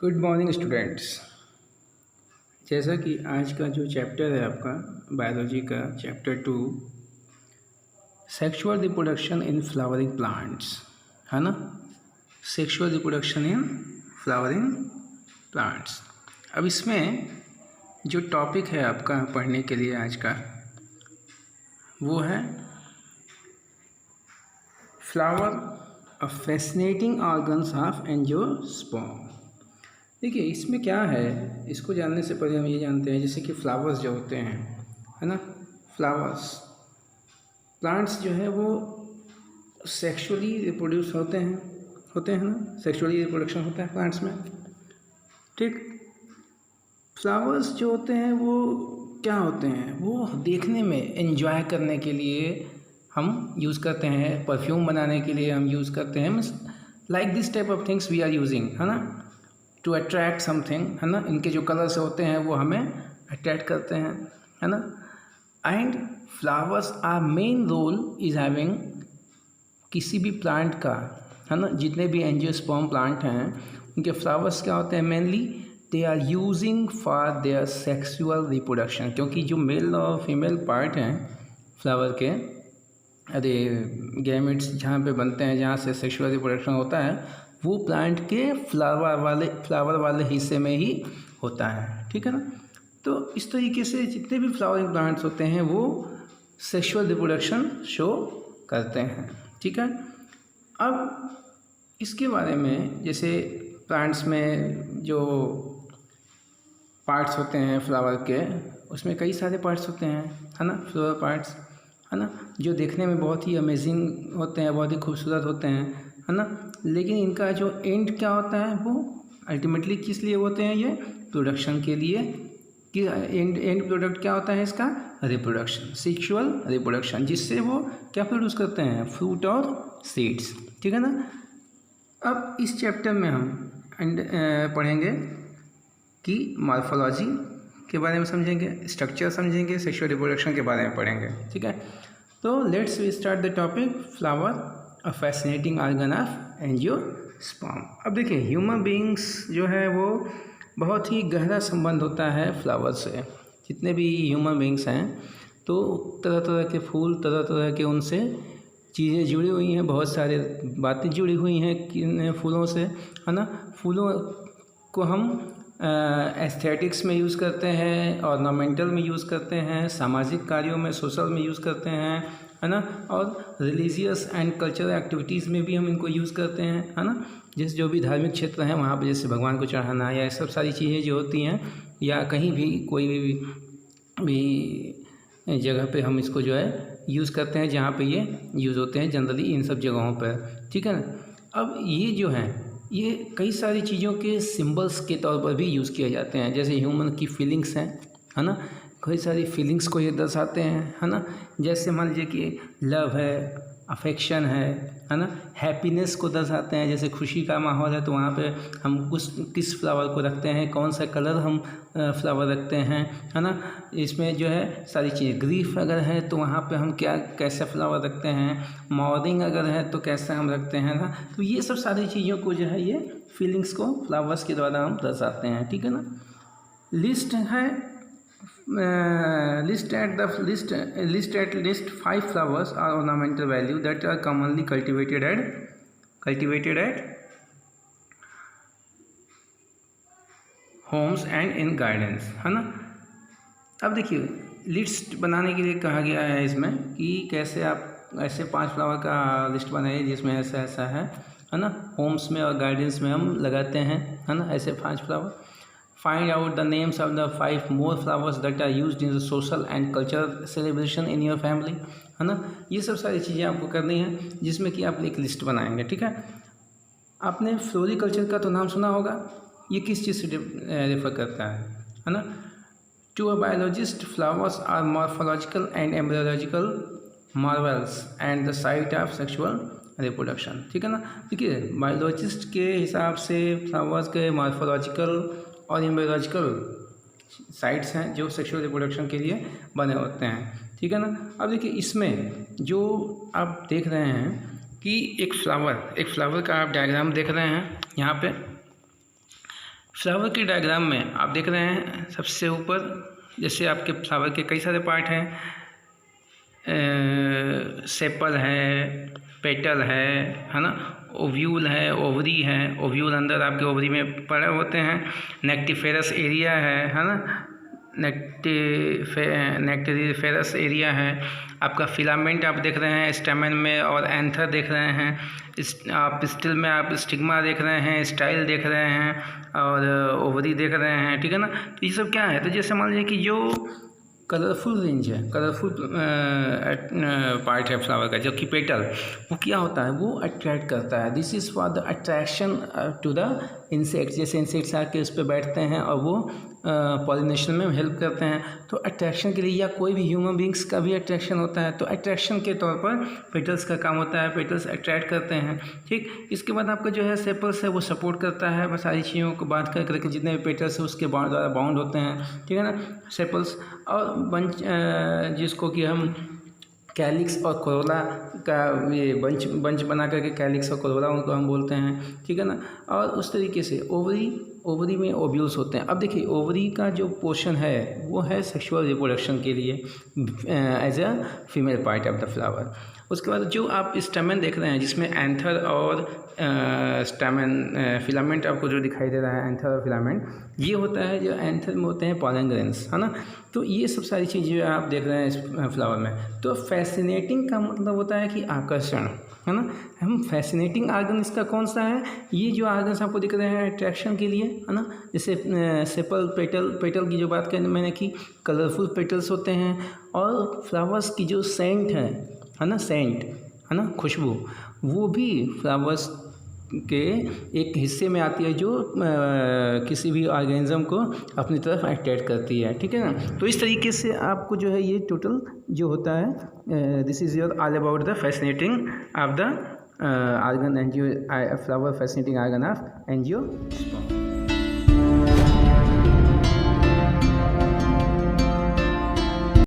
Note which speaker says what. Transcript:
Speaker 1: Good morning students. जैसा कि आज का जो चैप्टर है आपका बायोलॉजी का chapter 2 sexual reproduction in flowering plants है ना। Sexual reproduction in flowering plants. अब इसमें जो टॉपिक है आपका पढ़ने के लिए आज का वो है flower a fascinating organs of angiosperm. देखिए इसमें क्या है, इसको जानने से पहले हम ये जानते हैं जैसे कि फ्लावर्स जो होते हैं है ना, फ्लावर्स प्लांट्स जो है वो सेक्सुअली रिप्रोड्यूस होते हैं ना, सेक्सुअली रिप्रोडक्शन होता है प्लांट्स में। ठीक, फ्लावर्स जो होते हैं वो क्या होते हैं, वो देखने में एंजॉय करने के लिए हम यूज़ करते हैं, परफ्यूम बनाने के लिए हम यूज़ करते हैं, like this type of things we are using है ना, टू अट्रैक्ट समथिंग है ना। इनके जो कलर्स होते हैं वो हमें अट्रैक्ट करते हैं है ना। And flowers are main role is having किसी भी प्लांट का है ना, जितने भी एंजियोस्पर्म प्लांट हैं उनके फ्लावर्स क्या होते हैं, mainly they are using for their sexual reproduction. क्योंकि जो मेल और फीमेल पार्ट हैं फ्लावर के, अरे गैमेट्स जहाँ पे बनते हैं, जहाँ से सेक्सुअल रिप्रोडक्शन होता है, वो प्लांट के फ्लावर वाले हिस्से में ही होता है। ठीक है ना। तो इस तरीके से जितने भी फ्लावरिंग प्लांट्स होते हैं वो सेक्सुअल रिप्रोडक्शन शो करते हैं। ठीक है। अब इसके बारे में जैसे प्लांट्स में जो पार्ट्स होते हैं फ्लावर के, उसमें कई सारे पार्ट्स होते हैं है ना, फ्लोरल पार्ट्स है ना, जो देखने में बहुत ही अमेजिंग होते हैं, बहुत ही खूबसूरत होते हैं है ना। लेकिन इनका जो एंड क्या होता है वो अल्टीमेटली किस लिए होते हैं, ये प्रोडक्शन के लिए। कि एंड प्रोडक्ट क्या होता है इसका, रिप्रोडक्शन, सेक्सुअल रिप्रोडक्शन, जिससे वो क्या प्रोड्यूस करते हैं, फ्रूट और सीड्स। ठीक है ना। अब इस चैप्टर में हम पढ़ेंगे कि मॉर्फोलॉजी के बारे में समझेंगे, स्ट्रक्चर समझेंगे, सेक्सुअल रिप्रोडक्शन के बारे में पढ़ेंगे। ठीक है। तो let's we start the topic flower a fascinating organ of angiosperm. अब देखिए ह्यूमन बीइंग्स जो है वो बहुत ही गहरा संबंध होता है फ्लावर से। जितने भी ह्यूमन बीइंग्स हैं तो तरह तरह के फूल, तरह तरह के उनसे चीज़ें जुड़ी हुई हैं, बहुत सारे बातें जुड़ी हुई हैं किन फूलों से है ना। फूलों को हम एस्थेटिक्स में यूज़ करते हैं, ऑर्नामेंटल में यूज़ करते हैं, सामाजिक कार्यों में, सोशल में यूज़ करते हैं है ना, और रिलीजियस एंड कल्चरल एक्टिविटीज़ में भी हम इनको यूज़ करते हैं है ना। जैसे जो भी धार्मिक क्षेत्र हैं वहाँ पर जैसे भगवान को चढ़ाना या सब सारी चीज़ें जो होती हैं, या कहीं भी कोई भी जगह पे हम इसको जो है यूज़ करते हैं, जहाँ पे ये यूज़ होते हैं जनरली इन सब जगहों पर। ठीक है ना। अब ये जो है ये कई सारी चीज़ों के सिंबल्स के तौर पर भी यूज़ किए जाते हैं। जैसे ह्यूमन की फीलिंग्स हैं है ना, कई सारी फीलिंग्स को ये दर्शाते हैं है ना। जैसे मान लीजिए कि लव है, अफेक्शन है ना, हैप्पीनेस को दर्शाते हैं। जैसे खुशी का माहौल है तो वहाँ पे हम किस फ्लावर को रखते हैं, कौन सा कलर हम फ्लावर रखते हैं है ना। इसमें जो है सारी चीज़ें, ग्रीफ अगर है तो वहाँ पे हम क्या कैसे फ्लावर रखते हैं, मॉर्निंग अगर है तो कैसे हम रखते हैं ना। तो ये सब सारी चीज़ों को जो है ये फीलिंग्स को फ्लावर्स के द्वारा हम दर्शाते हैं। ठीक है ना। लिस्ट है, list at least 5 flowers are ornamental value that are commonly cultivated at homes and in gardens है ना। अब देखिए लिस्ट बनाने के लिए कहा गया है इसमें कि कैसे आप ऐसे 5 फ्लावर का लिस्ट बनाइए जिसमें ऐसा ऐसा है ना। होम्स में और गार्डन्स में हम लगाते हैं है ना ऐसे 5 flower. Find out the names of the 5 more flowers that are used in the social and cultural celebration in your family है ना। ये सब सारी चीज़ें आपको करनी है जिसमें कि आप एक लिस्ट बनाएंगे। ठीक है। आपने फ्लोरिकल्चर का तो नाम सुना होगा, ये किस चीज़ से रेफर करता है ना। To a biologist flowers are morphological and embryological marvels and the site of sexual reproduction. ठीक है ना। देखिए बायोलॉजिस्ट के हिसाब से फ्लावर्स के मॉर्फोलॉजिकल और एम्ब्रियोलॉजिकल साइट्स हैं जो सेक्सुअल रिप्रोडक्शन के लिए बने होते हैं। ठीक है ना। अब देखिए इसमें जो आप देख रहे हैं कि एक फ्लावर का आप डायग्राम देख रहे हैं यहाँ पे। फ्लावर के डायग्राम में आप देख रहे हैं सबसे ऊपर, जैसे आपके फ्लावर के कई सारे पार्ट हैं, सेपल है, पेटल है ना, ओव्यूल है, ओवरी है, ओव्यूल अंदर आपके ओवरी में पड़े होते हैं, नेक्टिफेरस एरिया है ना, नेक्टिफेरस एरिया है, आपका फिलामेंट आप देख रहे हैं स्टेमन में, और एंथर देख रहे हैं, आप स्टिल में आप स्टिग्मा देख रहे हैं, स्टाइल देख रहे हैं, और ओवरी देख रहे हैं, ठीक है ना। तो ये सब क्या है, तो जैसे मान लीजिए कि जो कलरफुल रेंज है, कलरफुल पार्ट है फ्लावर का, जो कि पेटल, वो क्या होता है, वो अट्रैक्ट करता है। This is for the attraction to the insects, जैसे इंसेक्ट्स आके उस पर बैठते हैं और वो पॉलिनेशन में हेल्प करते हैं, तो अट्रैक्शन के लिए, या कोई भी ह्यूमन बींग्स का भी अट्रैक्शन होता है, तो अट्रैक्शन के तौर पर पेटल्स का काम होता है, पेटल्स अट्रैक्ट करते हैं, ठीक। इसके बाद आपका जो है सेपल्स है, वो सपोर्ट करता है, बस सारी चीज़ों को बात करके जितने भी पेटल्स है उसके द्वारा बाउंड होते हैं, ठीक है ना, सेपल्स। और बंच, जिसको कि हम कैलिक्स और कोरोला का ये बंच बना करके कैलिक्स और कोरोला उनको हम बोलते हैं, ठीक है ना। और उस तरीके से ओवरी में ओव्यूल्स होते हैं। अब देखिए ओवरी का जो पोर्शन है वो है सेक्सुअल रिप्रोडक्शन के लिए as a female part of the flower. उसके बाद जो आप स्टेमन देख रहे हैं जिसमें एंथर और स्टेमन फिलामेंट आपको जो दिखाई दे रहा है, एंथर और फिलामेंट, ये होता है जो एंथर में होते हैं पॉलन ग्रेन्स, है ना। तो ये सब सारी चीज़ें आप देख रहे हैं इस फ्लावर में। तो फैसिनेटिंग का मतलब होता है कि आकर्षण, है ना। हम फैसिनेटिंग आर्गन इसका कौन सा है, ये जो आर्गन्स आपको दिख रहे हैं अट्रैक्शन के लिए, है ना। जैसे सेपल, पेटल की जो बात करें मैंने की, कलरफुल पेटल्स होते हैं, और फ्लावर्स की जो सेंट है ना, सेंट है ना, खुशबू, वो भी फ्लावर्स के एक हिस्से में आती है जो किसी भी ऑर्गेनिज्म को अपनी तरफ अट्रैक्ट करती है, ठीक है ना। तो इस तरीके से आपको जो है ये टोटल जो होता है, this is your all about the fascinating of the organ angio flower, fascinating organ of angiosperm.